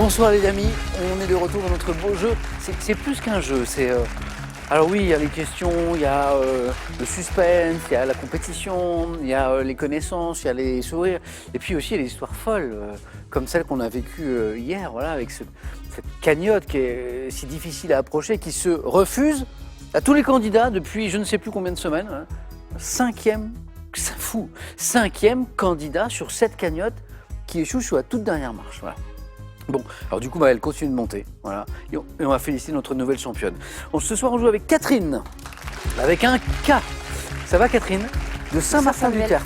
Bonsoir les amis, on est de retour dans notre beau jeu. C'est plus qu'un jeu, Alors oui, il y a les questions, il y a le suspense, il y a la compétition, il y a les connaissances, il y a les sourires. Et puis aussi il y a les histoires folles, comme celle qu'on a vécue hier, voilà, avec cette cagnotte qui est si difficile à approcher, qui se refuse à tous les candidats depuis je ne sais plus combien de semaines. Hein. Cinquième candidat sur cette cagnotte qui échoue sur la toute dernière marche. Voilà. Bon, alors du coup, elle continue de monter, voilà, et on va féliciter notre nouvelle championne. Ce soir, on joue avec Catherine, avec un K. Ça va, Catherine? De Saint-Martin-du-Tertre,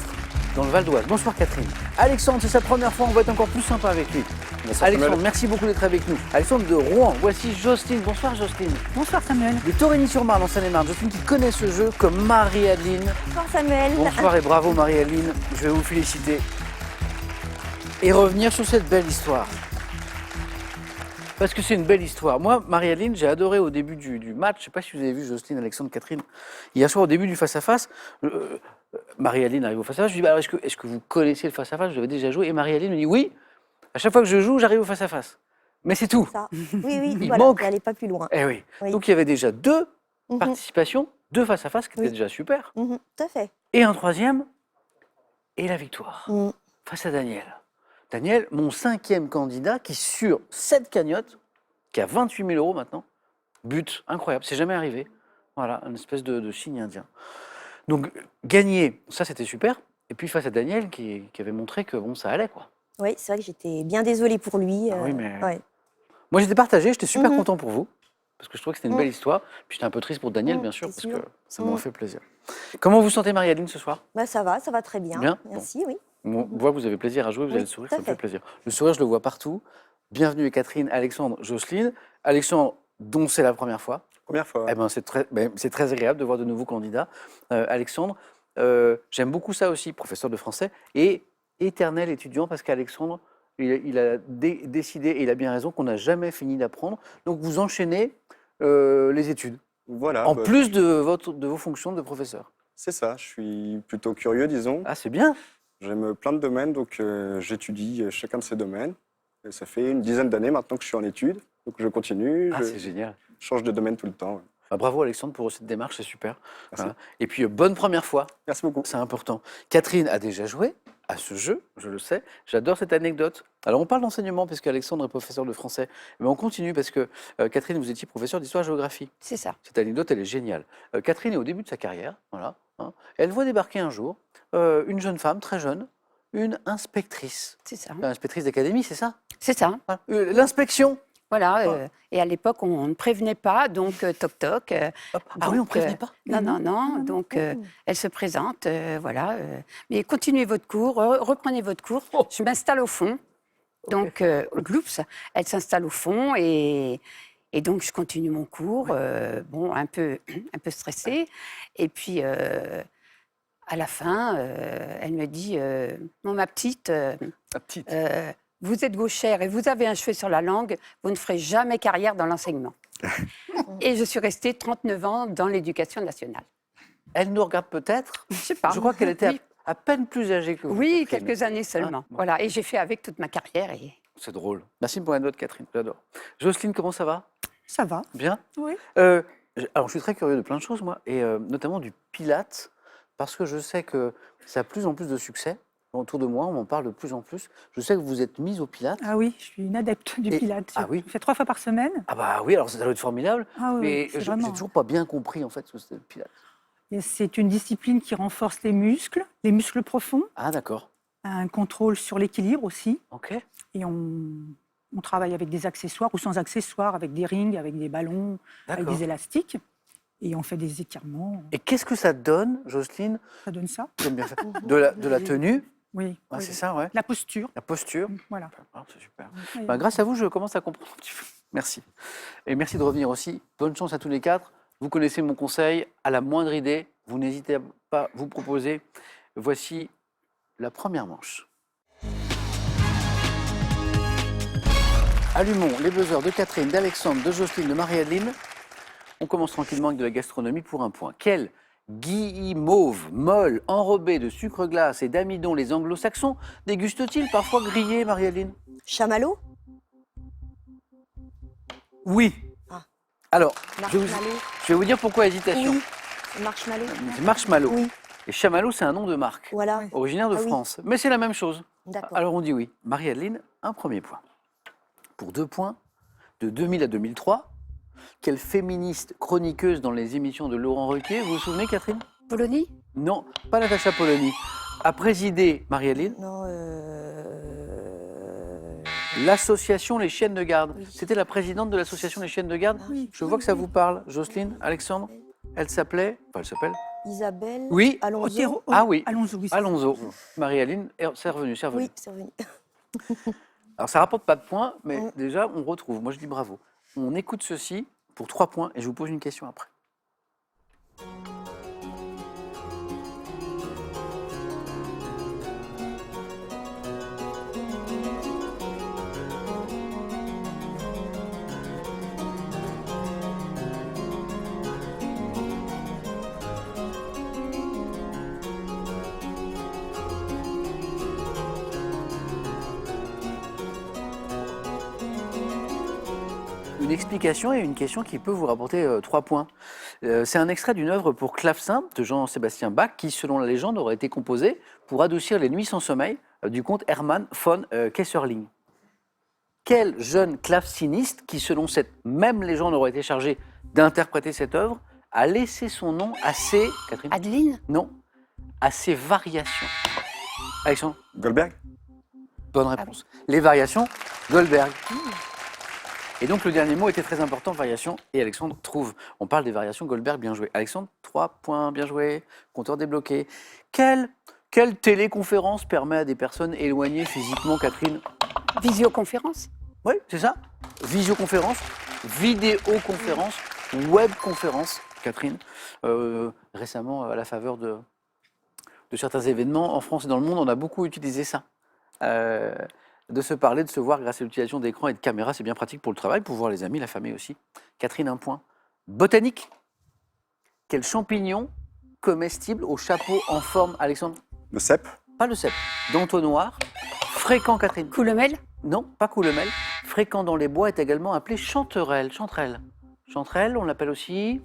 dans le Val d'Oise. Bonsoir, Catherine. Alexandre, c'est sa première fois, on va être encore plus sympa avec lui. Bonsoir, Alexandre, Samuel. Merci beaucoup d'être avec nous. Alexandre de Rouen, voici Jocelyne. Bonsoir, Jocelyne. Bonsoir, Samuel. De Torigny-sur-Marne, en Seine-et-Marne. Jocelyne qui connaît ce jeu comme Marie-Adeline. Bonsoir, Samuel. Bonsoir et bravo, Marie-Adeline. Je vais vous féliciter. Et revenir sur cette belle histoire. Parce que c'est une belle histoire. Moi, Marie-Adeline, j'ai adoré au début du match. Je ne sais pas si vous avez vu Jocelyne, Alexandre, Catherine. Hier soir, au début du face-à-face, Marie-Adeline arrive au face-à-face. Je lui dis, alors, est-ce que vous connaissez le face-à-face? Vous avez déjà joué? Et Marie-Adeline me dit, oui, à chaque fois que je joue, j'arrive au face-à-face. Mais c'est tout. Ça. Oui, Il voilà, manque. vous n'allez pas plus loin. Eh oui. Oui. Donc, il y avait déjà deux Mhm. participations, deux face-à-face, qui étaient déjà super. Mhm, tout à fait. Et un troisième, et la victoire, Mhm. face à Daniel. Daniel, mon 5e candidat, qui sur cette cagnotte, qui a 28 000 € maintenant, but incroyable, c'est jamais arrivé. Voilà, une espèce de signe indien. Donc, gagner, ça c'était super. Et puis face à Daniel, qui avait montré que bon, ça allait, quoi. Oui, c'est vrai que j'étais bien désolée pour lui. Ah oui, mais- ouais. Moi j'étais partagé, j'étais super Mhm. content pour vous, parce que je trouvais que c'était une Mhm. belle histoire. Puis j'étais un peu triste pour Daniel, bien sûr, c'est parce sûr. que ça m'aurait Mhm. fait plaisir. Comment vous sentez, Marie-Adeline, ce soir? Bah, ça va très bien. Bien. Merci, oui. On voit que vous avez plaisir à jouer, vous avez Oui, le sourire, tout à ça me fait fait. plaisir. Le sourire, je le vois partout. Bienvenue Catherine, Alexandre, Jocelyne. Alexandre, dont c'est la première fois. Première fois. Eh ben, c'est très agréable de voir de nouveaux candidats. Alexandre, j'aime beaucoup ça aussi, professeur de français et éternel étudiant, parce qu'Alexandre, il a décidé, et il a bien raison, qu'on n'a jamais fini d'apprendre. Donc vous enchaînez les études, Voilà. en bah, plus de vos fonctions de professeur. C'est ça. Je suis plutôt curieux, disons. Ah, c'est bien. J'aime plein de domaines, donc j'étudie chacun de ces domaines. Et ça fait une dizaine d'années maintenant que je suis en études. Donc je continue, Ah, je c'est génial. change de domaine tout le temps. Ouais. Bah, bravo Alexandre pour cette démarche, c'est super. Merci. Voilà. Et puis bonne première fois. Merci beaucoup. C'est important. Catherine a déjà joué à ce jeu, je le sais. J'adore cette anecdote. Alors, on parle d'enseignement parce qu'Alexandre est professeur de français. Mais on continue parce que, Catherine, vous étiez professeure d'histoire-géographie. C'est ça. Cette anecdote, elle est géniale. Catherine est au début de sa carrière. Voilà, hein. Elle voit débarquer un jour une jeune femme, très jeune, une inspectrice. C'est ça. Inspectrice d'académie, c'est ça? C'est ça. Voilà. L'inspection. Voilà. Et à l'époque, on ne prévenait pas, donc toc toc. Hop. Ah oui, on ne Donc, prévenait pas. Non. Donc, elle se présente, voilà. Mais continuez votre cours, reprenez votre cours. Oh. Je m'installe au fond. Donc, gloups, elle s'installe au fond et donc je continue mon cours, bon, un peu stressée. Et puis, à la fin, elle me dit, bon, ma petite, La petite. vous êtes gauchère et vous avez un cheveu sur la langue, vous ne ferez jamais carrière dans l'enseignement. Et je suis restée 39 ans dans l'éducation nationale. Elle nous regarde peut-être. Je sais pas. Je crois qu'elle était Oui, à peine plus âgée que vous. oui, Catherine. quelques années seulement. Ah, bon. Voilà, et j'ai fait avec toute ma carrière. Et... C'est drôle. Merci pour la note, Catherine. J'adore. Jocelyne, comment ça va? Ça va. Bien. Oui. Alors, je suis très curieux de plein de choses, moi, et notamment du Pilates, parce que je sais que ça a de plus en plus de succès. Autour de moi, on m'en parle de plus en plus. Je sais que vous êtes mise au Pilates. Ah oui, je suis une adepte du Et- Pilates. ah oui. Je fais 3 fois par semaine. Ah bah oui, alors ça doit être formidable, Ah oui, mais c'est j'ai vraiment- toujours pas bien compris, en fait, ce que c'était le Pilates. Et c'est une discipline qui renforce les muscles profonds, Ah d'accord, un contrôle sur l'équilibre aussi. ok. Et on travaille avec des accessoires ou sans accessoires, avec des rings, avec des ballons, avec D'accord. des élastiques. Et on fait des étirements. Et qu'est-ce que ça donne, Jocelyne? Ça donne ça. J'aime bien faire. De la tenue, Oui. ah, oui. c'est ça, ouais. La posture. La posture. Voilà. Ah, c'est super. Oui. Bah, grâce à vous, je commence à comprendre un petit peu. Merci. Et merci de revenir aussi. Bonne chance à tous les quatre. Vous connaissez mon conseil. À la moindre idée, vous n'hésitez pas à vous proposer. Voici la première manche. Allumons les buzzers de Catherine, d'Alexandre, de Jocelyne, de Marie-Adeline. On commence tranquillement avec de la gastronomie pour un point. Quel guimauve, molle, enrobé de sucre glace et d'amidon les anglo-saxons dégustent-ils parfois grillés, Marie-Adeline? Chamallow? Oui. Ah. Alors, je Marshmallow. vais vous dire pourquoi hésitation. Oui. Marshmallow. C'est Marshmallow. Oui. Et Chamallow, c'est un nom de marque, Voilà. Oui. originaire de Ah oui. France. Mais c'est la même chose. D'accord. Alors on dit oui. Marie-Adeline, un premier point. Pour 2 points, de 2000 à 2003, quelle féministe chroniqueuse dans les émissions de Laurent Ruquier, vous vous souvenez, Catherine? Polony? Non, pas Natacha Polony. A présidé, Marie-Adeline, Non. l'association Les Chiennes de Garde. Oui. C'était la présidente de l'association Les Chiennes de Garde. Oui. Je vois que ça vous parle. Jocelyne, Alexandre, elle s'appelait, enfin elle s'appelle, Isabelle. Oui. Alonso. Otero. Ah oui. Alonso, oui. Alonso. Marie-Adeline, c'est revenu, c'est revenu. Oui, c'est revenu. Alors ça rapporte pas de points, mais Mm. déjà on retrouve. Moi je dis bravo. On écoute ceci pour 3 points et je vous pose une question après. Une explication et une question qui peut vous rapporter 3 points. C'est un extrait d'une œuvre pour clavecin de Jean-Sébastien Bach qui, selon la légende, aurait été composée pour adoucir les nuits sans sommeil du comte Hermann von Kesserling. Quel jeune claveciniste qui, selon cette même légende, aurait été chargé d'interpréter cette œuvre, a laissé son nom à ses... Catherine? Adeline? Non, à ses variations. Alexandre? Goldberg. Bonne réponse. Les variations, Goldberg. Et donc le dernier mot était très important, variation, et Alexandre trouve. On parle des variations Goldberg, bien joué. Alexandre, 3 points, bien joué, compteur débloqué. Quelle téléconférence permet à des personnes éloignées physiquement, Catherine? Visioconférence? Oui, c'est ça. Visioconférence, vidéoconférence, webconférence, Catherine. Récemment, à la faveur de certains événements, en France et dans le monde, on a beaucoup utilisé ça. De se parler, de se voir grâce à l'utilisation d'écran et de caméras, c'est bien pratique pour le travail, pour voir les amis, la famille aussi. Catherine, un point. Botanique. Quel champignon comestible au chapeau en forme, Alexandre? Le cèpe. Pas le cèpe, d'entonnoir. Fréquent, Catherine? Coulomel? Non, pas coulemel. Fréquent dans les bois est également appelé chanterelle. Chanterelle. Chanterelle, on l'appelle aussi...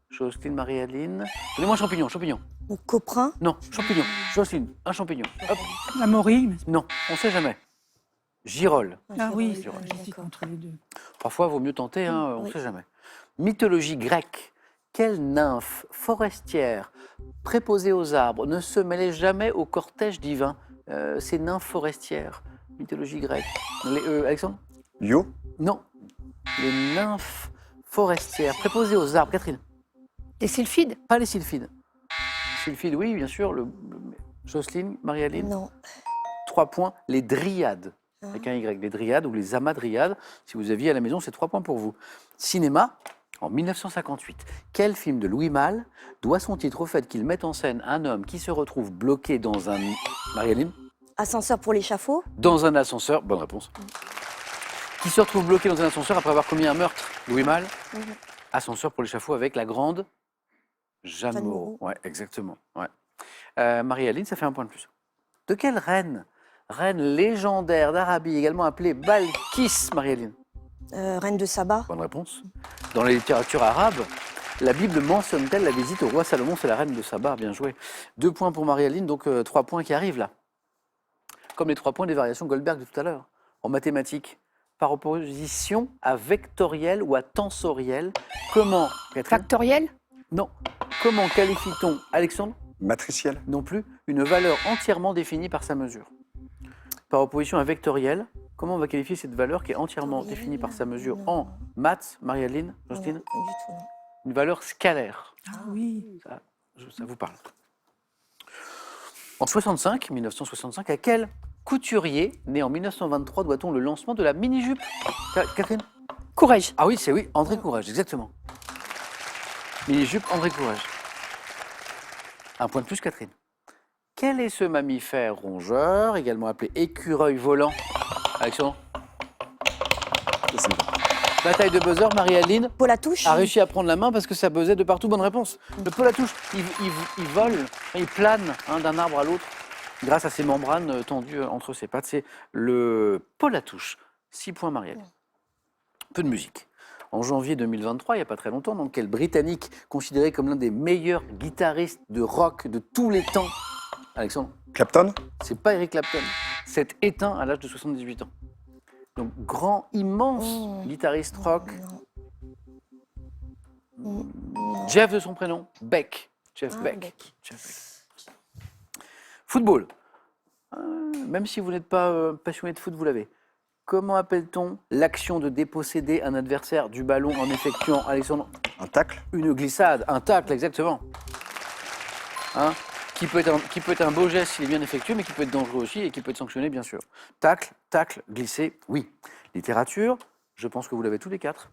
Jocelyne, Marie-Adeline. Donnez-moi un champignon, champignon. Ou Coprin. Non, champignon. Jocelyne, un champignon. Hop. La Maury. Non, on ne sait jamais. Girole. Ah oui, Girole, j'hésite d'accord. entre les deux. Parfois, il vaut mieux tenter, hein, on ne Oui. sait jamais. Mythologie grecque. Quelle nymphe forestière préposée aux arbres ne se mêlait jamais au cortège divin? Ces nymphes forestières. Mythologie grecque. Alexandre? Io. Non. Les nymphes forestières préposées aux arbres. Catherine? Des sylphides? Pas les sylphides. Sylphides, oui, bien sûr. Jocelyne, Marie-Adeline? Non. 3 points. Les dryades. Avec un Y. Les dryades ou les amadryades. Si vous aviez à la maison, c'est 3 points pour vous. Cinéma. En 1958, quel film de Louis Malle doit son titre au fait qu'il met en scène un homme qui se retrouve bloqué dans un... Marie-Adeline? Ascenseur pour l'échafaud. Dans un ascenseur, bonne réponse. Qui se retrouve bloqué dans un ascenseur après avoir commis un meurtre. Louis Malle? Mhm. Ascenseur pour l'échafaud avec la grande Jeanne Jeanne Moreau. Moreau. Ouais, exactement. Ouais. Marie-Adeline, ça fait un point de plus. De quelle reine? Reine légendaire d'Arabie, également appelée Balkis, Marie-Adeline? Reine de Saba. Bonne réponse. Dans la littérature arabe, la Bible mentionne-t-elle la visite au roi Salomon? C'est la reine de Saba, bien joué. 2 points pour Marie-Adeline, donc 3 points qui arrivent là. Comme les 3 points des variations Goldberg de tout à l'heure. En mathématiques, par opposition à vectoriel ou à tensoriel, comment... Catherine? Factoriel? Non. Comment qualifie-t-on, Alexandre? Matriciel. Non plus, une valeur entièrement définie par sa mesure. Par opposition à vectoriel, comment on va qualifier cette valeur qui est entièrement Vectoriel, définie par sa mesure non. en maths, Marie-Adeline, Non, Jocelyne? pas du tout. Non. Une valeur scalaire. Ah oui. Ça vous parle. En 1965, à quel couturier, né en 1923, doit-on le lancement de la mini-jupe? Catherine? Courrèges? Ah oui, c'est oui, André Courrèges, exactement. Mini-jupe, André Courrèges. Un point de plus, Catherine. Quel est ce mammifère rongeur, également appelé écureuil volant? Alexandre? Bataille de buzzer, Marie-Adeline Paul Atouche. a réussi à prendre la main parce que ça buzzait de partout. Bonne réponse. Le Polatouche, il vole, il plane d'un arbre à l'autre grâce à ses membranes tendues entre ses pattes. C'est le Polatouche. 6 points, Marie-Adeline. Peu de musique. en janvier 2023, il n'y a pas très longtemps, dans lequel Britannique, considéré comme l'un des meilleurs guitaristes de rock de tous les temps, Alexandre, Clapton? c'est pas Eric Clapton, s'est éteint à l'âge de 78 ans. Donc, grand, immense guitariste rock. Jeff de son prénom, Beck. Jeff Ah, Beck. Beck. Jeff Beck. Football. Même si vous n'êtes pas passionné de foot, vous l'avez. Comment appelle-t-on l'action de déposséder un adversaire du ballon en effectuant, Alexandre, Un tacle? une glissade, un tacle, exactement. Hein, qui peut être un beau geste s'il est bien effectué, mais qui peut être dangereux aussi et qui peut être sanctionné, bien sûr. Tacle, glisser, oui. Littérature, je pense que vous l'avez tous les quatre.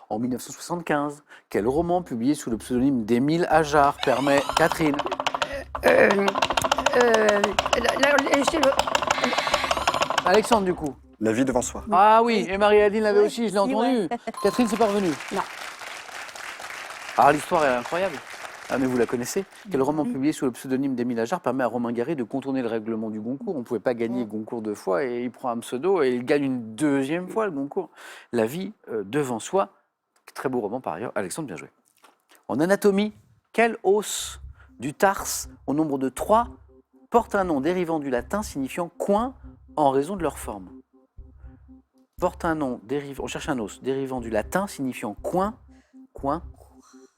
En 1975, quel roman publié sous le pseudonyme d'Émile Ajar permet Catherine Alexandre, du coup. La vie devant soi. Ah oui, et Marie-Aline l'avait Oui, aussi, je l'ai si, entendu. Catherine, c'est pas revenu. Non. Ah, l'histoire est incroyable. Ah, mais vous la connaissez. Quel roman publié sous le pseudonyme d'Émile Ajar permet à Romain Gary de contourner le règlement du Goncourt? On ne pouvait pas gagner Goncourt 2 fois et il prend un pseudo et il gagne une 2e fois le Goncourt. La vie devant soi. Très beau roman par ailleurs. Alexandre, bien joué. En anatomie, quel os du tarse au nombre de 3 porte un nom dérivant du latin signifiant coin en raison de leur forme? Porte un nom dérivant, on cherche un os dérivant du latin signifiant coin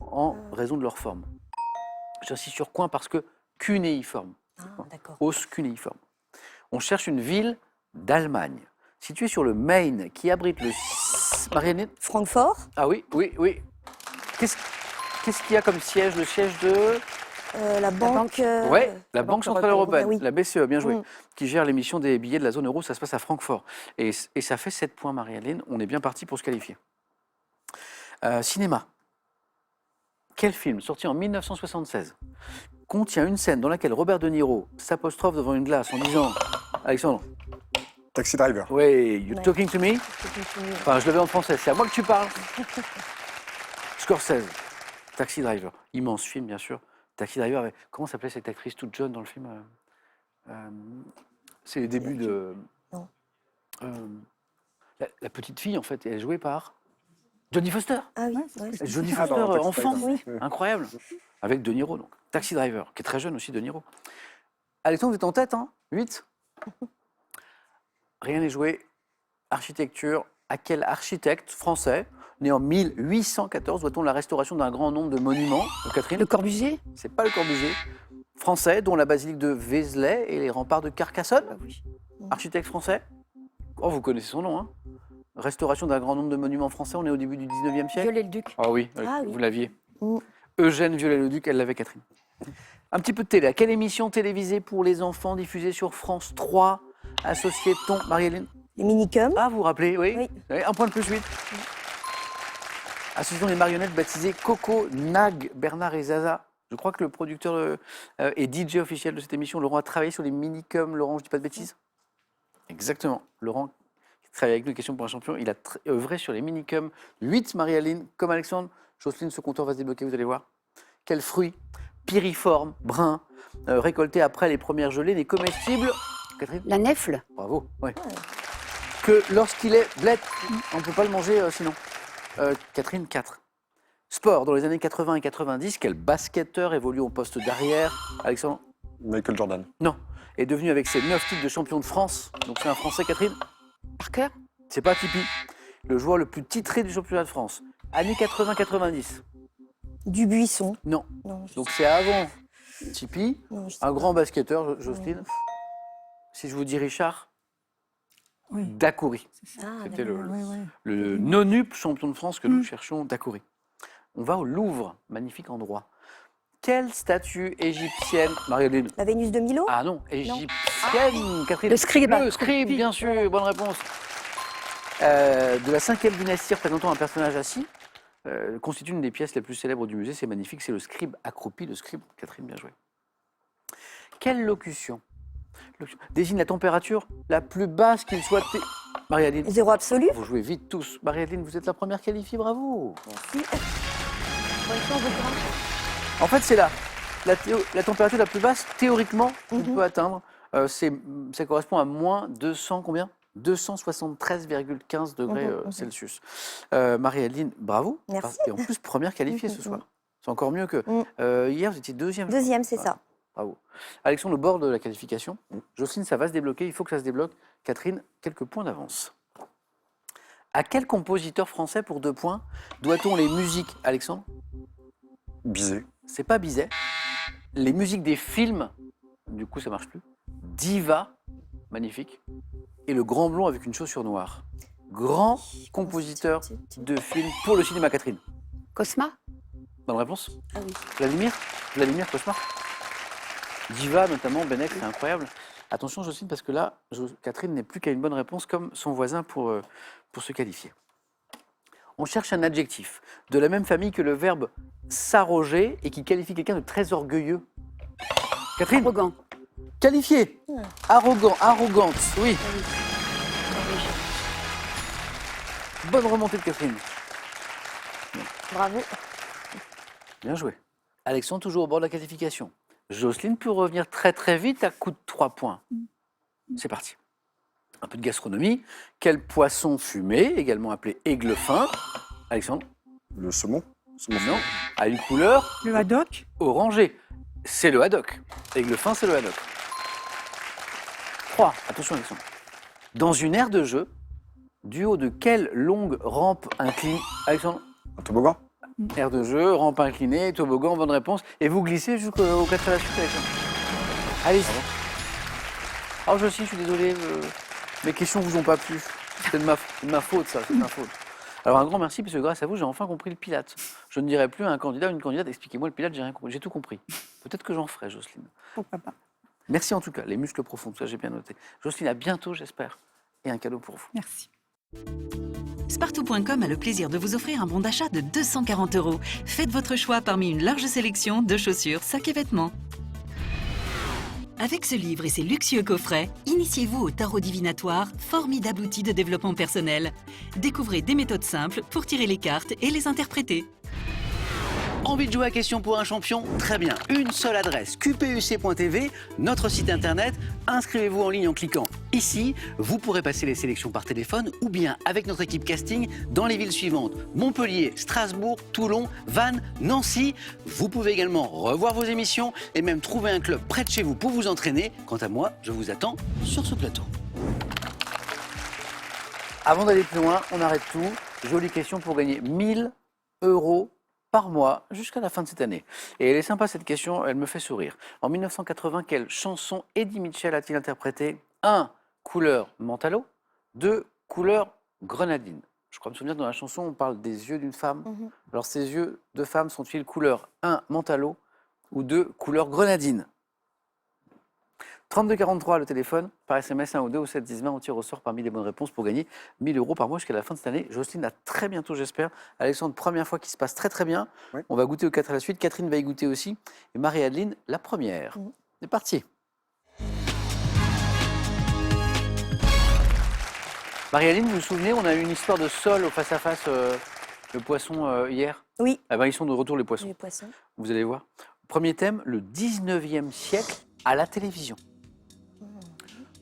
en raison de leur forme. J'insiste sur coin parce que cunéiforme, Ah, d'accord. os cunéiforme. On cherche une ville d'Allemagne, située sur le Main, qui abrite le... Marianne? Francfort, Ah oui. Qu'est-ce qu'il y a comme siège? Le siège de... la banque. Oui, la Banque Centrale Européenne, oui. la BCE, bien joué, Mm. qui gère l'émission des billets de la zone euro. Ça se passe à Francfort. Et ça fait 7 points, Marie-Hélène. On est bien parti pour se qualifier. Cinéma. Quel film, sorti en 1976, contient une scène dans laquelle Robert De Niro s'apostrophe devant une glace en disant Alexandre, Taxi Driver. oui, you Ouais. talking to me? Enfin, je l'avais en français, c'est à moi que tu parles. Scorsese, Taxi Driver, immense film, bien sûr. Taxi Driver, avec... comment s'appelait cette actrice toute jeune dans le film? C'est les débuts de... Non. La petite fille, en fait, elle est jouée par Jodie Foster. Ah oui, c'est ouais. ce que Jodie Ah, Foster, dans Taxi enfant, Driver. Oui. incroyable. Avec De Niro, donc. Taxi Driver, qui est très jeune aussi, De Niro. Alexandre, vous êtes en tête, hein? 8. Rien n'est joué. Architecture. À quel architecte français, né en 1814, doit-on la restauration d'un grand nombre de monuments? Catherine? Le Corbusier? C'est pas le Corbusier. Français, dont la basilique de Vézelay et les remparts de Carcassonne. Oui. Architecte français. Oh, vous connaissez son nom, hein? Restauration d'un grand nombre de monuments français, on est au début du 19e siècle. Viollet-le-Duc. Ah oui, Ah oui. vous l'aviez. Mm. Eugène Viollet-le-Duc, elle l'avait, Catherine. Un petit peu de télé. À quelle émission télévisée pour les enfants diffusée sur France 3 associait-on Marie-Hélène? Les minicums. Ah, vous vous rappelez, oui. Oui. Oui, un point de plus 8. Associant les marionnettes baptisées Coco, Nag, Bernard et Zaza. Je crois que le producteur et DJ officiel de cette émission, Laurent, a travaillé sur les minicums. Laurent, je ne dis pas de bêtises? Exactement. Laurent, qui travaille avec nous, Question pour un champion, il a œuvré sur les minicums. 8, Marie-Hélène, comme Alexandre. Jocelyne, ce compteur va se débloquer, vous allez voir. Quel fruit piriforme, brun, récolté après les premières gelées, n'est comestible? Catherine? La nèfle? Bravo, ouais. Que lorsqu'il est bled, on ne peut pas le manger sinon. Catherine, 4. Sport, dans les années 80 et 90, quel basketteur évolue au poste d'arrière? Alexandre? Michael Jordan. Non. Est devenu avec ses 9 titres de champion de France. Donc c'est un Français, Catherine? Parker? C'est pas Tipeee. Le joueur le plus titré du championnat de France. Années 80-90. Dubuisson. Non. Non, je Donc c'est avant Tipeee. non, je sais Un pas. grand basketteur, Jocelyne. Si je vous dis Richard? Oui. Dacoury. Ah, C'était d'accord. le non-up champion de France que nous cherchons, Dacoury. On va au Louvre, magnifique endroit. Quelle statue égyptienne, Marie-Hélène? La Vénus de Milo. Ah non, égyptienne, Catherine. Le scribe. Le scribe, bien sûr, bonne réponse. De la 5e dynastie représentant un personnage assis, constitue une des pièces les plus célèbres du musée. C'est magnifique, c'est le scribe accroupi, le scribe. Catherine, bien joué. Quelle locution désigne la température la plus basse qu'il soit... Marie-Hélène. Zéro absolu. Vous jouez vite tous. Marie-Hélène, vous êtes la première qualifiée, bravo. Merci. En fait, c'est la température la plus basse, théoriquement, qu'on peut atteindre. Ça correspond à moins 200 combien? 273,15 degrés Celsius. Marie-Adeline, bravo. Merci. Et en plus, première qualifiée ce soir. C'est encore mieux que hier, vous étiez deuxième. Deuxième, c'est Voilà. ça. Bravo. Alexandre, au bord de la qualification. Jocelyne, ça va se débloquer. Il faut que ça se débloque. Catherine, quelques points d'avance. À quel compositeur français, pour 2 points, doit-on les musiques, Alexandre? Bizet. C'est pas Bizet. Les musiques des films, du coup, ça marche plus. Diva, magnifique. Et le grand blond avec une chaussure noire. Grand compositeur de films pour le cinéma, Catherine. Cosma? Bonne réponse. Ah oui. Vladimir Cauchemar. Diva, notamment, Benek, c'est incroyable. Attention, Jocelyne, parce que là, Catherine n'est plus qu'à une bonne réponse, comme son voisin pour se qualifier. On cherche un adjectif de la même famille que le verbe s'arroger et qui qualifie quelqu'un de très orgueilleux. Catherine, Arrogant. qualifié. Arrogant, arrogante, oui. Bonne remontée de Catherine. Bravo. Bien joué. Alexandre, toujours au bord de la qualification. Jocelyne peut revenir très très vite à coup de 3 points. C'est parti. Un peu de gastronomie. Quel poisson fumé, également appelé aigle fin, Alexandre, Le saumon. Saumon non, a une couleur Le haddock, orangée. C'est le haddock. Aigle fin, c'est le haddock. 3. Attention, Alexandre. Dans une aire de jeu, du haut de quelle longue rampe inclinée, Alexandre? Un toboggan. Aire de jeu, rampe inclinée, toboggan, bonne réponse. Et vous glissez jusqu'au 4 à la suite, Alexandre. Allez-y. Oh, je suis désolé, mes questions vous ont pas plu. C'est de ma faute, ça, c'est de ma faute. Alors, un grand merci, parce que grâce à vous, j'ai enfin compris le Pilate. Je ne dirai plus à un candidat ou une candidate, expliquez-moi le Pilate, j'ai rien compris. J'ai tout compris. Peut-être que j'en ferai, Jocelyne. pourquoi pas. Merci en tout cas, les muscles profonds, ça j'ai bien noté. Jocelyne, à bientôt, j'espère. Et un cadeau pour vous. Merci. Spartou.com a le plaisir de vous offrir un bon d'achat de 240 €. Faites votre choix parmi une large sélection de chaussures, sacs et vêtements. Avec ce livre et ses luxueux coffrets, initiez-vous au tarot divinatoire, formidable outil de développement personnel. Découvrez des méthodes simples pour tirer les cartes et les interpréter. Envie de jouer à Question pour un champion? Très bien. Une seule adresse, qpuc.tv, notre site internet. Inscrivez-vous en ligne en cliquant ici. Vous pourrez passer les sélections par téléphone ou bien avec notre équipe casting dans les villes suivantes: Montpellier, Strasbourg, Toulon, Vannes, Nancy. Vous pouvez également revoir vos émissions et même trouver un club près de chez vous pour vous entraîner. Quant à moi, je vous attends sur ce plateau. Avant d'aller plus loin, on arrête tout. Jolie question pour gagner 1 000 € par mois jusqu'à la fin de cette année. Et elle est sympa cette question, elle me fait sourire. En 1980, quelle chanson Eddie Mitchell a-t-il interprété? 1. Couleur Mentalo. 2. Couleur Grenadine. Je crois me souvenir, dans la chanson, on parle des yeux d'une femme. Alors ces yeux de femme sont-ils couleur 1. Mentalo ou 2. Couleur Grenadine? 3243 le téléphone, par SMS 1 ou 2 ou 7 10 20, on tire au sort parmi les bonnes réponses pour gagner 1 000 € par mois jusqu'à la fin de cette année. Jocelyne, à très bientôt j'espère. Alexandre, première fois qui se passe très très bien. Oui. On va goûter aux 4 à la suite. Catherine va y goûter aussi. Et Marie-Adeline, la première. C'est parti. Marie-Adeline, vous vous souvenez, on a eu une histoire de sol au face-à-face, le poisson hier. Oui, Eh ben, ils sont de retour les poissons. les poissons. Vous allez voir. Premier thème, le 19e siècle à la télévision.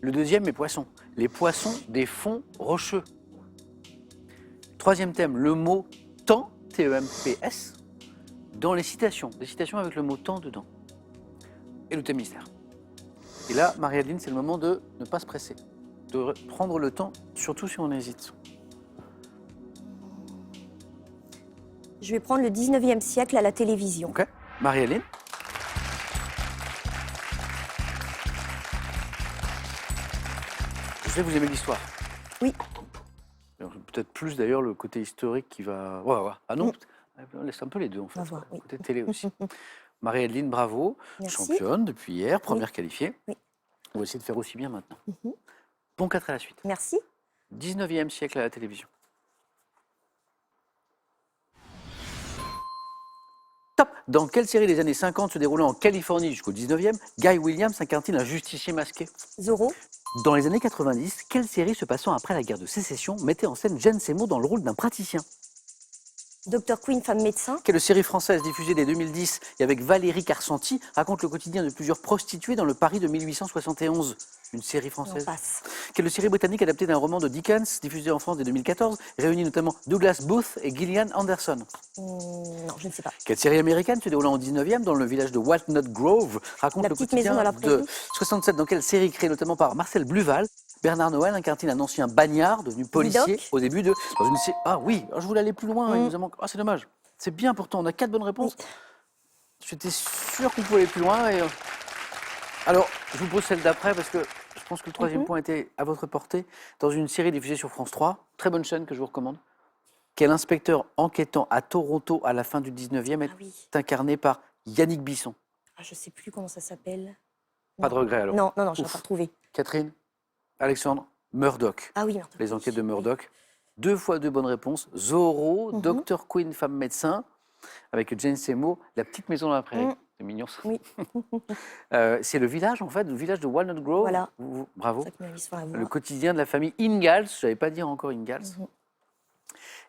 Le deuxième, les poissons. Les poissons des fonds rocheux. Troisième thème, le mot temps, T-E-M-P-S, dans les citations. Des citations avec le mot temps dedans. Et le thème mystère. Et là, Marie-Adeline, c'est le moment de ne pas se presser. De prendre le temps, surtout si on hésite. Je vais prendre le 19e siècle à la télévision. Ok. Marie-Adeline. Je sais que vous aimez l'histoire. Oui. Peut-être plus d'ailleurs le côté historique qui va. Ouais. Ah non, on laisse un peu les deux en fait. On va voir, oui. Côté télé aussi. Marie-Adeline, bravo. Merci. Championne depuis hier, première Oui. qualifiée. Oui. On va essayer de faire aussi bien maintenant. Mhm. Bon 4 à la suite. Merci. 19e siècle à la télévision. Top. Dans quelle série des années 50 se déroulant en Californie jusqu'au 19e, Guy Williams incarne-t-il un justicier masqué? Zorro. Dans les années 90, quelle série se passant après la guerre de sécession mettait en scène Jane Seymour dans le rôle d'un praticien? Dr Queen, femme médecin. Quelle série française diffusée dès 2010 et avec Valérie Carcenti raconte le quotidien de plusieurs prostituées dans le Paris de 1871? Une série On française. passe. Quelle série britannique adaptée d'un roman de Dickens, diffusé en France dès 2014, réunit notamment Douglas Booth et Gillian Anderson. Non, je ne sais pas. Quelle série américaine se déroulant au 19e dans le village de Walnut Grove raconte La le petite quotidien maison dans la de prairie. 67, dans quelle série créée notamment par Marcel Bluval, Bernard Noël incarne-t-il un ancien bagnard devenu policier Vidocq. au début de... Dans une série... Ah oui, je voulais aller plus loin, il Mm. nous en manque... Ah c'est dommage. C'est bien pourtant, on a 4 bonnes réponses. J'étais sûr qu'on pouvait aller plus loin. Et... Alors, je vous pose celle d'après parce que je pense que le troisième point était à votre portée. Dans une série diffusée sur France 3, très bonne chaîne que je vous recommande, quel inspecteur enquêtant à Toronto à la fin du 19e est Ah oui. incarné par Yannick Bisson. Ah, je ne sais plus comment ça s'appelle. Pas de Non. regret alors. Non, je ne vais Ouf. pas retrouver. Catherine, Alexandre, Murdoch. Ah oui, merde. Les enquêtes de Murdoch. 2 fois 2 bonnes réponses. Zorro, Mhm. Dr Quinn, femme médecin, avec Jane Seymour, La petite maison dans la prairie. C'est mignon ça. Oui. C'est le village en fait, le village de Walnut Grove. Voilà. Bravo. C'est ça qui m'a mis sur la voie. Le quotidien de la famille Ingalls, je ne savais pas dire encore Ingalls. Mhm.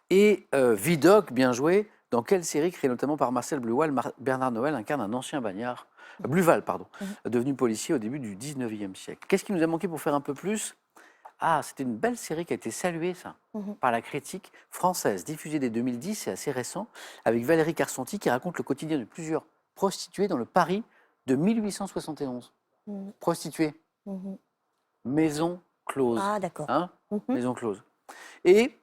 Et Vidocq, bien joué, dans quelle série créée notamment par Marcel Bluval, Bernard Noël incarne un ancien bagnard, Bluval, pardon, devenu policier au début du 19e siècle. Qu'est-ce qui nous a manqué pour faire un peu plus? Ah, c'était une belle série qui a été saluée, ça, par la critique française, diffusée dès 2010, c'est assez récent, avec Valérie Carcenti qui raconte le quotidien de plusieurs prostituées dans le Paris de 1871. Mhm. Prostituées, Mhm. maison close. Ah, d'accord. Hein Mhm. Maison close. Et,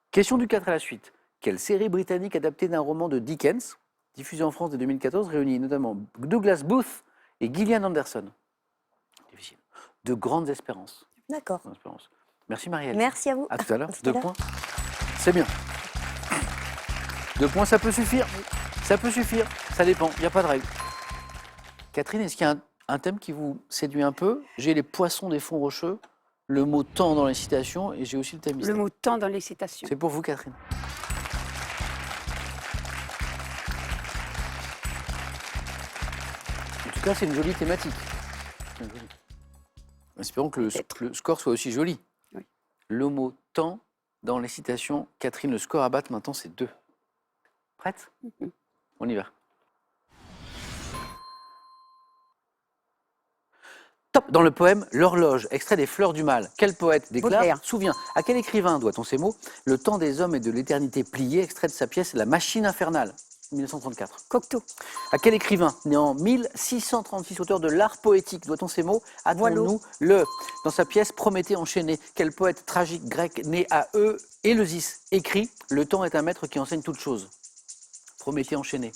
question du 4 à la suite. Quelle série britannique adaptée d'un roman de Dickens, diffusée en France dès 2014, réunit notamment Douglas Booth et Gillian Anderson? Difficile. De grandes espérances. D'accord. Grandes espérances. Merci Marielle. Merci à vous. À tout à l'heure. À tout à 2 l'heure. points. C'est bien. 2 points, ça peut suffire. Ça peut suffire. Ça dépend. Il n'y a pas de règle. Catherine, est-ce qu'il y a un thème qui vous séduit un peu? J'ai les poissons des fonds rocheux, le mot temps dans les citations et j'ai aussi le thème Le mystère. mot temps dans les citations. C'est pour vous, Catherine. En tout cas, c'est une jolie thématique. C'est joli. Espérons que Peut-être. le score soit aussi joli. Oui. Le mot temps dans les citations. Catherine, le score à battre maintenant, c'est 2. Prête? On y va. Top. Dans le poème L'horloge, extrait des Fleurs du Mal, quel poète déclare Baudelaire. Souviens, à quel écrivain doit-on ces mots? Le temps des hommes et de l'éternité plié, extrait de sa pièce La machine infernale, 1934. Cocteau. À quel écrivain, né en 1636, auteur de l'art poétique, doit-on ces mots? Boileau. Attendons-nous-le. Dans sa pièce Prométhée enchaîné, quel poète tragique grec né à Éleusis écrit Le temps est un maître qui enseigne toute chose? Prométhée enchaîné,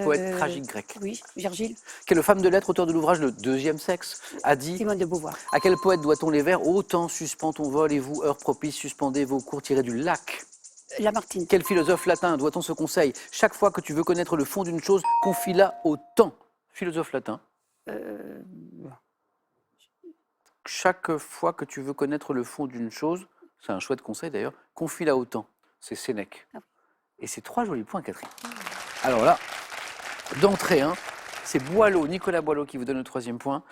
poète tragique grec. Oui, Virgile. Quelle femme de lettres, auteur de l'ouvrage Le deuxième sexe, a dit Simone de Beauvoir. à quel poète doit-on les vers? Ô temps, suspend ton vol et vous, heure propice, suspendez vos cours tirés du lac. Lamartine. Quel philosophe latin doit-on ce conseil? Chaque fois que tu veux connaître le fond d'une chose, confie-la au temps. Philosophe latin. Euh, Chaque fois que tu veux connaître le fond d'une chose, c'est un chouette conseil d'ailleurs, confie-la au temps. C'est Sénèque. Ah. Et c'est 3 jolis points, Catherine. Alors là, d'entrée, hein, c'est Boileau, Nicolas Boileau qui vous donne le 3e point.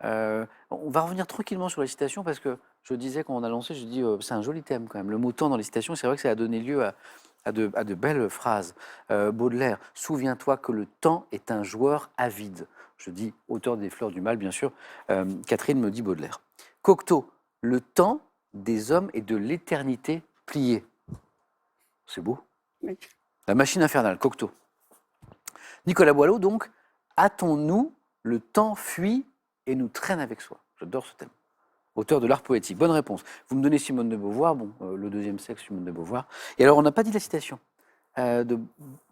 On va revenir tranquillement sur les citations parce que je disais quand on a lancé, je dis c'est un joli thème quand même, le mot temps dans les citations. C'est vrai que ça a donné lieu à de belles phrases. Baudelaire, souviens-toi que le temps est un joueur avide. Je dis auteur des Fleurs du Mal, bien sûr. Catherine me dit Baudelaire. Cocteau, le temps des hommes et de l'éternité pliée. C'est beau. oui. La machine infernale, Cocteau. Nicolas Boileau, donc, hâtons-nous, le temps fuit et nous traîne avec soi. J'adore ce thème. Auteur de l'art poétique. Bonne réponse. Vous me donnez Simone de Beauvoir, bon, le deuxième sexe, Simone de Beauvoir. Et alors, on n'a pas dit la citation de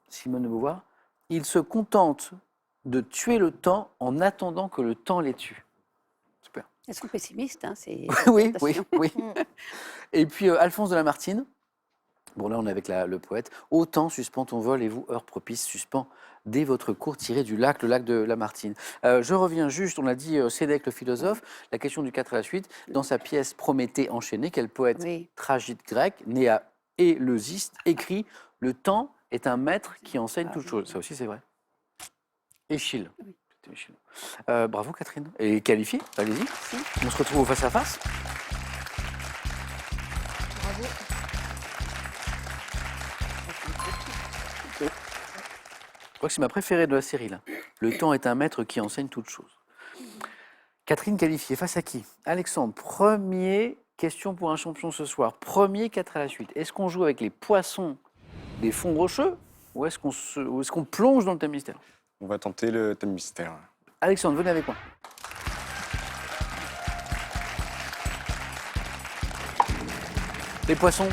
Simone de Beauvoir. Il se contente de tuer le temps en attendant que le temps les tue. Super. Elles sont pessimistes, hein, c'est. Oui, oui, citation. oui. Et puis Alphonse de Lamartine. Bon, là, on est avec le poète. Ô temps, suspend ton vol et vous, heure propice, suspend dès votre cours tiré du lac, le lac de Lamartine. Je reviens juste, on a dit Sénèque le philosophe, la question du 4 à la suite. Dans sa pièce Prométhée enchaîné, quel poète Oui. tragique grec, né à Éleusis, écrit Le temps est un maître qui enseigne toute chose. Ça aussi, c'est vrai. Échille. C'était Échille. Bravo, Catherine. Et qualifiée, allez-y. On se retrouve au face-à-face. Bravo. Je crois que c'est ma préférée de la série, là. Le temps est un maître qui enseigne toute chose. Catherine qualifiée face à qui? Alexandre, premier question pour un champion ce soir. Premier 4 à la suite. Est-ce qu'on joue avec les poissons des fonds rocheux ou est-ce qu'on plonge dans le thème mystère? On va tenter le thème mystère. Alexandre, venez avec moi. Les poissons,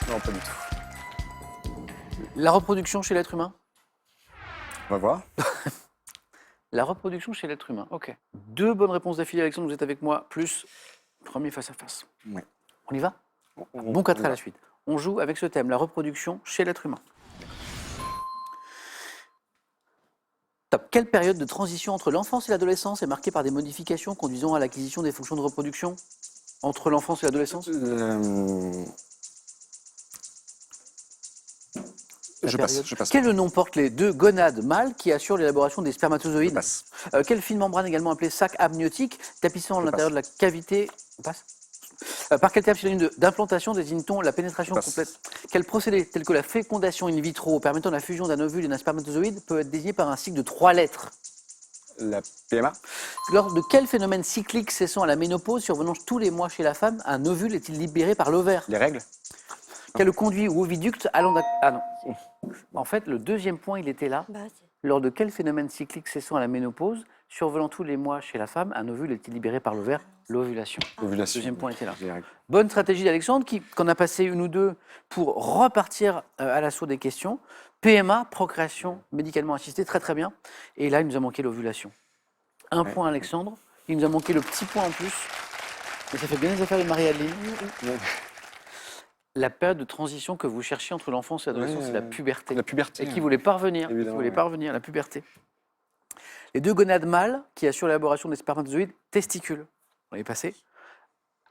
Non, pas du tout. la reproduction chez l'être humain? On va voir. La reproduction chez l'être humain, ok. 2 bonnes réponses d'affilée, Alexandre, vous êtes avec moi, plus premier face à face. Ouais. On y va? Bon 4 à la suite. On joue avec ce thème, la reproduction chez l'être humain. Top. Quelle période de transition entre l'enfance et l'adolescence est marquée par des modifications conduisant à l'acquisition des fonctions de reproduction entre l'enfance et l'adolescence? Je passe. Quel nom portent les 2 gonades mâles qui assurent l'élaboration des spermatozoïdes? Je passe. Quelle fine membrane également appelée sac amniotique tapissant Je l'intérieur de la passe. cavité? On passe. Par quel terme synonyme d'implantation désigne-t-on la pénétration Je passe. complète? Quel procédé tel que la fécondation in vitro permettant la fusion d'un ovule et d'un spermatozoïde peut être désigné par un cycle de 3 lettres? La PMA. Lors de quel phénomène cyclique cessant à la ménopause survenant tous les mois chez la femme, un ovule est-il libéré par l'ovaire? Les règles. Quel conduit ou oviducte allant Ah non. En fait, le deuxième point, il était là. Bah, c'est- Lors de quel phénomène cyclique cessant à la ménopause survenant tous les mois chez la femme, un ovule est-il libéré par l'ovaire? L'ovulation. Ovulation. Deuxième point était là. Les règles. Bonne stratégie d'Alexandre, qu'on a passé une ou deux pour repartir à l'assaut des questions. PMA, procréation médicalement assistée, très très bien. Et là, il nous a manqué l'ovulation. Un Ouais. point Alexandre, il nous a manqué le petit point en plus. Mais ça fait bien les affaires de Marie-Adeline. La période de transition que vous cherchez entre l'enfance et l'adolescence, c'est la puberté. La puberté. Et qui voulait pas revenir, Évidemment, ouais. la puberté. Les 2 gonades mâles qui assurent l'élaboration des spermatozoïdes, testicules. On est passé.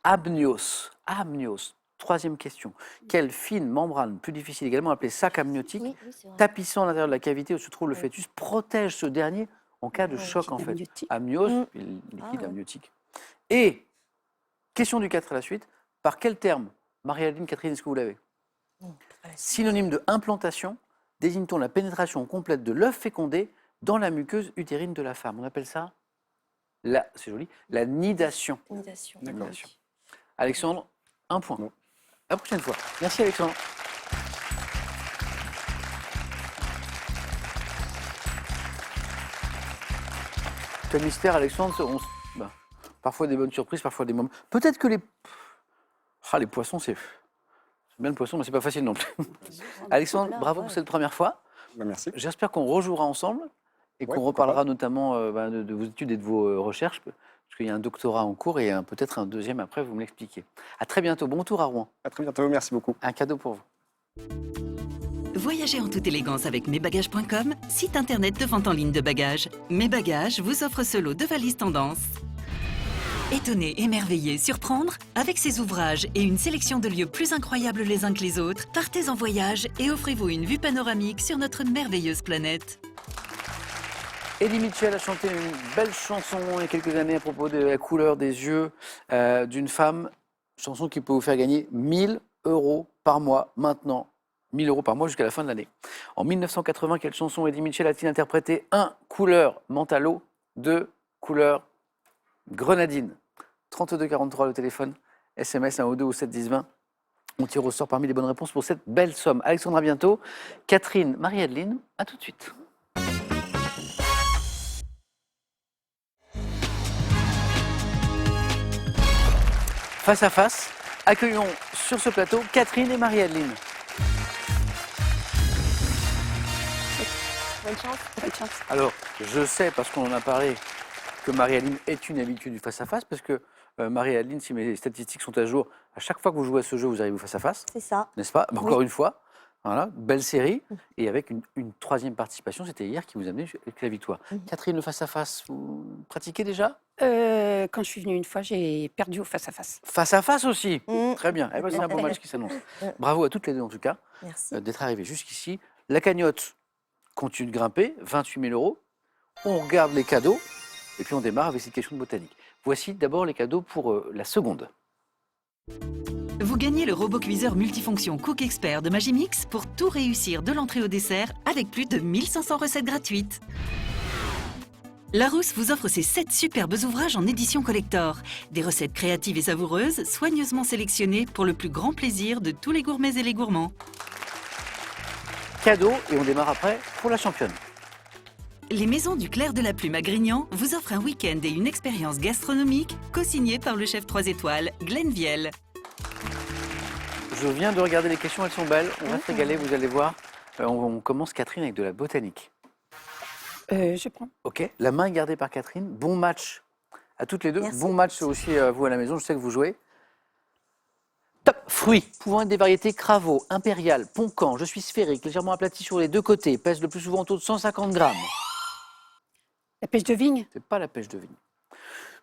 Amnios. Amnios. 3e question. Quelle fine membrane, plus difficile également, appelée sac amniotique, Oui, c'est vrai. tapissant à l'intérieur de la cavité où se trouve le Oui. fœtus, protège ce dernier en cas de choc en fait. Amniotique. Amnios, Mm. liquide Ah ouais. amniotique. Et, question du 4 à la suite, par quel terme, Marie-Adeline, Catherine, est-ce que vous l'avez? Synonyme de implantation, désigne-t-on la pénétration complète de l'œuf fécondé dans la muqueuse utérine de la femme? On appelle ça, c'est joli, la nidation. Imitation. D'accord. Nidation. Alexandre, 1 point. Non. À la prochaine fois. Merci Alexandre. Quel mystère, Alexandre. Parfois des bonnes surprises, parfois des moments. Peut-être que les poissons, c'est bien le poisson, mais c'est pas facile non plus. Alexandre, Voilà, bravo ouais. pour cette première fois. Bah, merci. J'espère qu'on rejouera ensemble et Ouais, qu'on pourquoi reparlera notamment de vos études et de vos recherches, parce qu'il y a un doctorat en cours et peut-être un deuxième après, vous me l'expliquez. À très bientôt. Bon tour à Rouen. À très bientôt. Merci beaucoup. Un cadeau pour vous. Voyagez en toute élégance avec mesbagages.com, site internet de vente en ligne de bagages. Mes Bagages vous offre ce lot de valises tendance. Étonner, émerveiller, surprendre, avec ses ouvrages et une sélection de lieux plus incroyables les uns que les autres, partez en voyage et offrez-vous une vue panoramique sur notre merveilleuse planète. Eddie Mitchell a chanté une belle chanson il y a quelques années à propos de la couleur des yeux d'une femme. Chanson qui peut vous faire gagner 1 000 € par mois maintenant. 1 000 € par mois jusqu'à la fin de l'année. En 1980, quelle chanson Eddie Mitchell a-t-il interprété? 1. Couleur mentalo. 2. Couleur grenadine. 32 43 le téléphone. SMS 1 ou 2 ou 7 10 20. On tire au sort parmi les bonnes réponses pour cette belle somme. Alexandre, à bientôt. Catherine, Marie-Adeline, à tout de suite. Face à face, accueillons sur ce plateau Catherine et Marie-Adeline. Bonne chance. Bonne chance. Alors, je sais, parce qu'on en a parlé, que Marie-Adeline est une habituée du face-à-face, parce que Marie-Adeline, si mes statistiques sont à jour, à chaque fois que vous jouez à ce jeu, vous arrivez au face-à-face, C'est ça. n'est-ce pas? Oui. Encore une fois, voilà, belle série, et avec une troisième participation, c'était hier, qui vous a amené avec la victoire. Catherine, le face-à-face, vous pratiquez déjà? Quand je suis venue une fois, j'ai perdu au face-à-face. Face-à-face aussi. Mm. Très bien. Eh ben, c'est un beau match qui s'annonce. Bravo à toutes les deux, en tout cas, Merci. d'être arrivées jusqu'ici. La cagnotte continue de grimper, 28 000 €. On regarde les cadeaux, et puis on démarre avec cette question de botanique. Voici d'abord les cadeaux pour la seconde. Vous gagnez le robot cuiseur multifonction Cook Expert de Magimix pour tout réussir de l'entrée au dessert avec plus de 1500 recettes gratuites. Larousse vous offre ses 7 superbes ouvrages en édition collector. Des recettes créatives et savoureuses, soigneusement sélectionnées pour le plus grand plaisir de tous les gourmets et les gourmands. Cadeau, et on démarre après pour la championne. Les Maisons du Clair de la Plume à Grignan vous offrent un week-end et une expérience gastronomique co-signée par le chef 3 étoiles, Glenn Viel. Je viens de regarder les questions, elles sont belles. On va se régaler, vous allez voir. On commence, Catherine, avec de la botanique. Je prends. Ok, la main est gardée par Catherine. Bon match à toutes les deux. Merci. Bon match aussi à vous à la maison, je sais que vous jouez. Top. Fruits, pouvant être des variétés Cravo, Impérial, Poncan, je suis sphérique, légèrement aplati sur les deux côtés, pèse le plus souvent autour de 150 grammes. La pêche de vigne. C'est pas la pêche de vigne.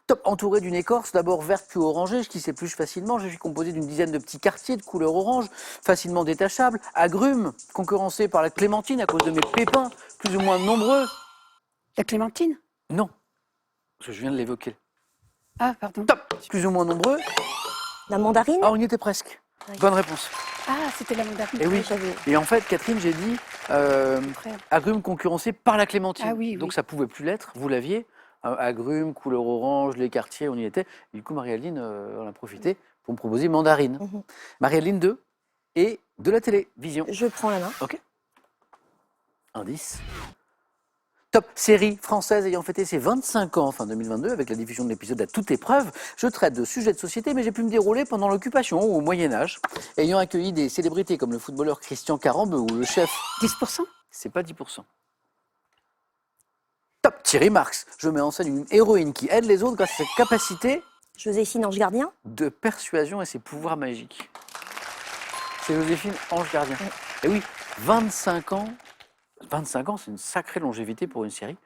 Top, entouré d'une écorce, d'abord verte puis orangée, qui s'épluche facilement. Je suis composé d'une dizaine de petits quartiers de couleur orange, facilement détachables. Agrumes, concurrencé par la clémentine à cause de mes pépins, plus ou moins nombreux. La clémentine. Non, parce que je viens de l'évoquer. Ah, pardon. Top, plus ou moins nombreux. La mandarine. Ah, on y était presque. Oui. Bonne réponse. Ah, c'était la mandarine. Et oui. J'avais- Et en fait, Catherine, j'ai dit Frère. agrumes concurrencés par la clémentine. Ah oui, Donc oui. ça pouvait plus l'être, vous l'aviez. Agrumes, couleur orange, les quartiers, on y était. Et du coup, Marie-Aline en a profité pour me proposer mandarine. Mhm. Marie-Aline 2 et de la télévision. Je prends la main. Ok. Indice. Top série française ayant fêté ses 25 ans en fin 2022 avec la diffusion de l'épisode à toute épreuve. Je traite de sujets de société, mais j'ai pu me dérouler pendant l'occupation ou au Moyen-Âge, ayant accueilli des célébrités comme le footballeur Christian Carambeu ou le chef. 10%. C'est pas 10%. Top Thierry Marx. Je mets en scène une héroïne qui aide les autres grâce à sa capacité Joséphine Ange Gardien. de persuasion et ses pouvoirs magiques. C'est Joséphine Ange Gardien. Et oui, 25 ans. 25 ans, c'est une sacrée longévité pour une série.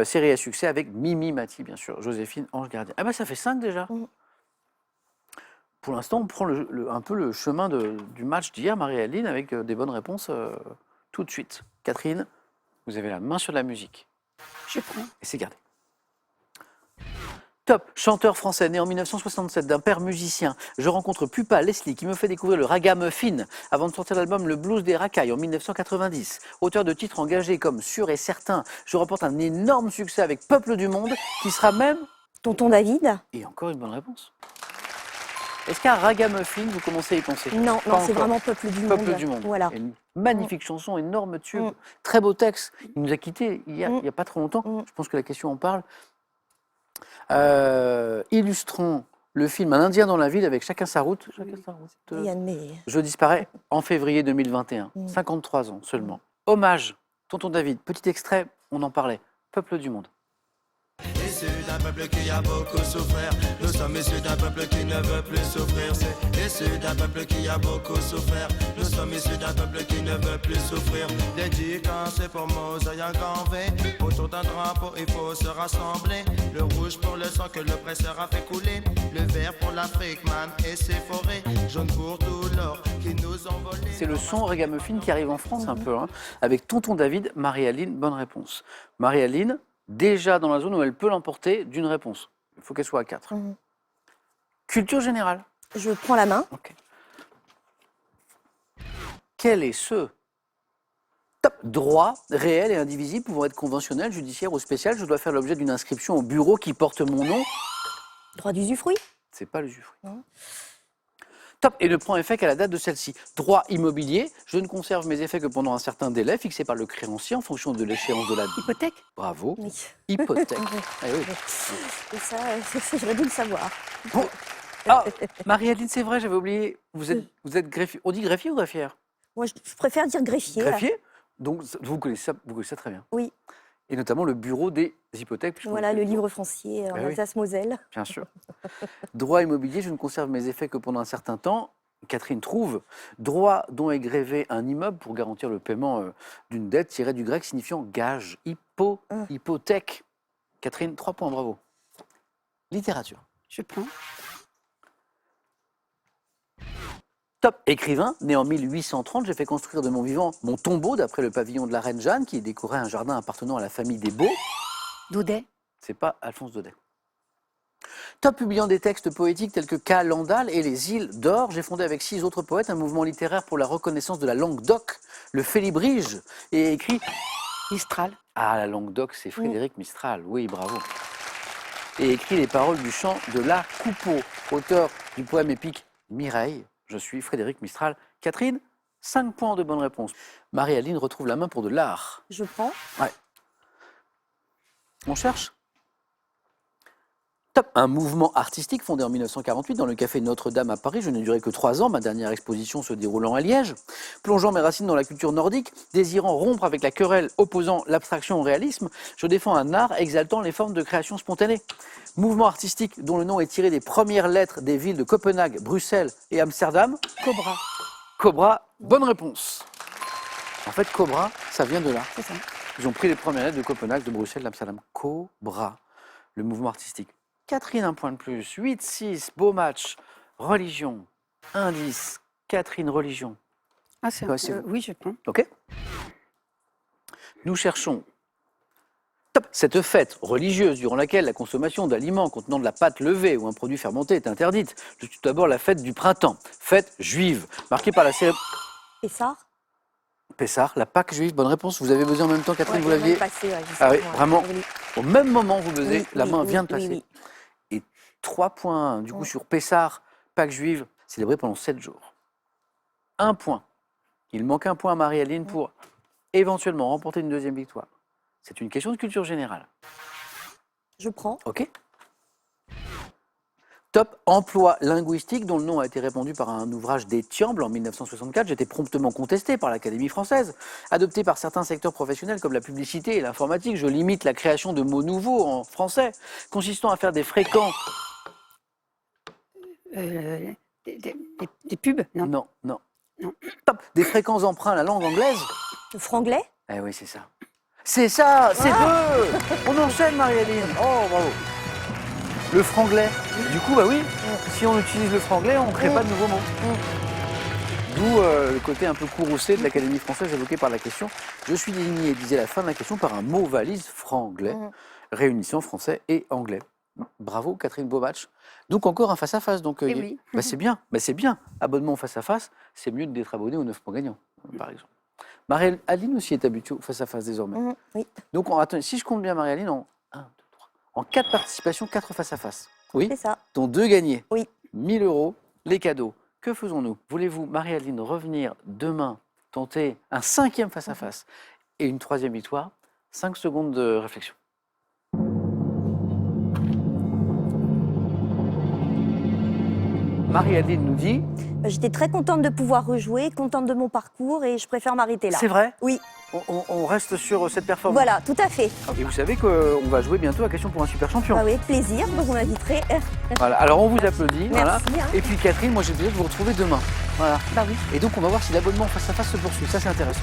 Série à succès avec Mimi Mati, bien sûr. Joséphine Ange Gardien. Ah ben ça fait 5 déjà. Mhm. Pour l'instant, on prend un peu le chemin du match d'hier, Marie-Aline, avec des bonnes réponses tout de suite. Catherine, vous avez la main sur la musique. Je prends. Et c'est gardé. Top, chanteur français né en 1967 d'un père musicien. Je rencontre Pupa Leslie qui me fait découvrir le ragamuffin avant de sortir l'album Le Blues des Racailles en 1990. Auteur de titres engagés comme Sûr et Certain, je remporte un énorme succès avec Peuple du Monde qui sera même... Tonton David. Et encore une bonne réponse. Est-ce qu'un ragamuffin, vous commencez à y penser? Non, Pas non, c'est encore. vraiment Peuple du Monde. Peuple du Monde. Voilà. Et une magnifique chanson, énorme tube, Mm. très beau texte. Il nous a quittés il y a pas trop longtemps. Mm. Je pense que la question en parle. Illustrons le film Un Indien dans la ville avec Chacun sa route. Chacun sa route. Yann, mais Je disparais en février 2021. Mm. 53 ans seulement. Hommage, Tonton David. Petit extrait, on en parlait. Peuple du monde. Issus d'un peuple qui a beaucoup souffert. Nous sommes issus d'un peuple qui ne veut plus souffrir. C'est issus d'un peuple qui a beaucoup souffert. Nous sommes issus d'un peuple qui ne veut plus souffrir. Dédicacé pour Mosaï un grand V. Autour d'un drapeau, il faut se rassembler. Le rouge pour le sang que l'oppresseur a fait couler. Le vert pour l'Afrique, man et ses forêts. Jaune pour tout l'or qui nous ont volé. C'est le son ragamuffin qui arrive en France un peu, hein, avec Tonton David, Marie-Aline, bonne réponse. Marie-Aline, déjà dans la zone où elle peut l'emporter d'une réponse. Il faut qu'elle soit à 4. Mhm. Culture générale. je prends la main. Ok. Quel est ce top droit réel et indivisible pouvant être conventionnel, judiciaire ou spécial? Je dois faire l'objet d'une inscription au bureau qui porte mon nom. Droit d'usufruit. C'est pas l'usufruit. Non. Top, et ne prend effet qu'à la date de celle-ci. Droit immobilier, je ne conserve mes effets que pendant un certain délai fixé par le créancier en fonction de l'échéance de la... Hypothèque. Bravo. Oui. Hypothèque. Oui. Eh oui. Et ça, j'aurais dû le savoir. Bon. Ah, Marie-Aline, c'est vrai, j'avais oublié. Vous êtes greffier. On dit greffier ou greffière? Moi, je préfère dire greffier. là. Greffier. Donc, vous connaissez ça très bien. Oui. Et notamment le bureau des hypothèques. puisqu'on Voilà, fait le tour. livre foncier en Ben oui. Alsace-Moselle. Bien sûr. Droit immobilier, je ne conserve mes effets que pendant un certain temps. Catherine trouve. Droit dont est grévé un immeuble pour garantir le paiement d'une dette tiré du grec signifiant gage. Hypothèque. Catherine, 3 points, bravo. Littérature. Je prends. Top écrivain, né en 1830, j'ai fait construire de mon vivant mon tombeau d'après le pavillon de la reine Jeanne qui décorait un jardin appartenant à la famille des Beaux. Daudet. C'est pas Alphonse Daudet. Top publiant des textes poétiques tels que Calendal et les îles d'or, j'ai fondé avec 6 autres poètes un mouvement littéraire pour la reconnaissance de la langue d'oc, le Félibrige, et écrit Mistral. Ah, la Languedoc, c'est Frédéric Mistral. Oui, bravo. Et écrit les paroles du chant de la Coupeau, auteur du poème épique Mireille. Je suis Frédéric Mistral. Catherine, 5 points de bonne réponse. Marie-Aline retrouve la main pour de l'art. Je prends. On cherche. Top. Un mouvement artistique fondé en 1948 dans le café Notre-Dame à Paris. Je n'ai duré que 3 ans, ma dernière exposition se déroulant à Liège. Plongeant mes racines dans la culture nordique, désirant rompre avec la querelle opposant l'abstraction au réalisme, je défends un art exaltant les formes de création spontanée. Mouvement artistique dont le nom est tiré des premières lettres des villes de Copenhague, Bruxelles et Amsterdam. Cobra. Cobra, bonne réponse. En fait, Cobra, ça vient de là. C'est ça. Ils ont pris les premières lettres de Copenhague, de Bruxelles, d'Amsterdam. Cobra, le mouvement artistique. Catherine, un point de plus. 8-6, beau match. Religion, indice. Catherine, religion. Ah, c'est Ouais, c'est vous. oui, je prends. OK. Nous cherchons top, cette fête religieuse durant laquelle la consommation d'aliments contenant de la pâte levée ou un produit fermenté est interdite. C'est tout d'abord la fête du printemps, fête juive, marquée par la cérémonie. Pessard. Pessah, la Pâque juive, bonne réponse. Vous avez buzzé en même temps, Catherine, vous Ouais, l'aviez. passé, Ah oui, justement, vraiment. oui. Au même moment, vous buzzez, Oui, la oui, main oui, vient de oui, passer. oui. Et 3 points, du coup, sur Pessah, Pâque juive, célébrée pendant 7 jours. 1 point. Il manque 1 point à Marie-Aline pour éventuellement remporter une deuxième victoire. C'est une question de culture générale. Je prends. OK. Top, emploi linguistique, dont le nom a été répandu par un ouvrage d'Étiamble en 1964. J'étais promptement contesté par l'Académie française. Adopté par certains secteurs professionnels comme la publicité et l'informatique, je limite la création de mots nouveaux en français, consistant à faire des fréquents. Des pubs, non. Non, non. Non. Top, des fréquents emprunts à la langue anglaise. Le franglais. Eh oui, c'est ça. C'est ça, c'est deux. On enchaîne, Marie-Aline. Oh, bravo. Le franglais. Du coup, bah oui, si on utilise le franglais, on ne crée pas de nouveaux mots. D'où le côté un peu courroucé de l'Académie française évoqué par la question. Je suis désigné, disait la fin de la question, par un mot valise franglais, réunissant français et anglais. Bravo, Catherine, beau match. Donc encore un face-à-face. Donc, Eh oui. bah, c'est bien, bah, c'est bien. Abonnement au face-à-face, c'est mieux d'être abonné aux 9 points gagnants, par exemple. Marie-Aline aussi est habituée au face-à-face désormais. Oui, Donc, attends, si je compte bien Marie-Aline, en 1, 2, 3, en 4 participations, 4 face-à-face. Oui, c'est ça. dont 2 gagnés. Oui. 1000 €, les cadeaux. Que faisons-nous? Voulez-vous, Marie-Aline, revenir demain, tenter un 5e face-à-face et une 3e victoire? 5 secondes de réflexion. Marie-Aline nous dit, J'étais très contente de pouvoir rejouer, contente de mon parcours et je préfère m'arrêter là. c'est vrai? Oui, On reste sur cette performance. voilà, tout à fait. Et vous savez qu'on va jouer bientôt à Question pour un super champion. Ah oui, avec plaisir, vous m'inviterez. Voilà. Alors on vous applaudit. Voilà. Merci. Hein. Et puis Catherine, moi j'ai le plaisir de vous retrouver demain. Voilà. Bah oui. Et donc on va voir si l'abonnement face à face se poursuit. Ça c'est intéressant.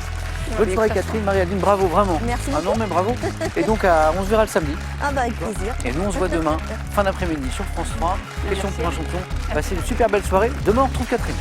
Ouais, Bonne mais soirée ça, Catherine, Marie-Aline, bravo, vraiment. Merci Ah non beaucoup. mais bravo. Et donc on se verra le samedi. Ah bah avec plaisir. Et nous on se voit demain, fin d'après-midi sur France 3. Question pour un champion. Passez une super belle soirée. Demain on retrouve Catherine.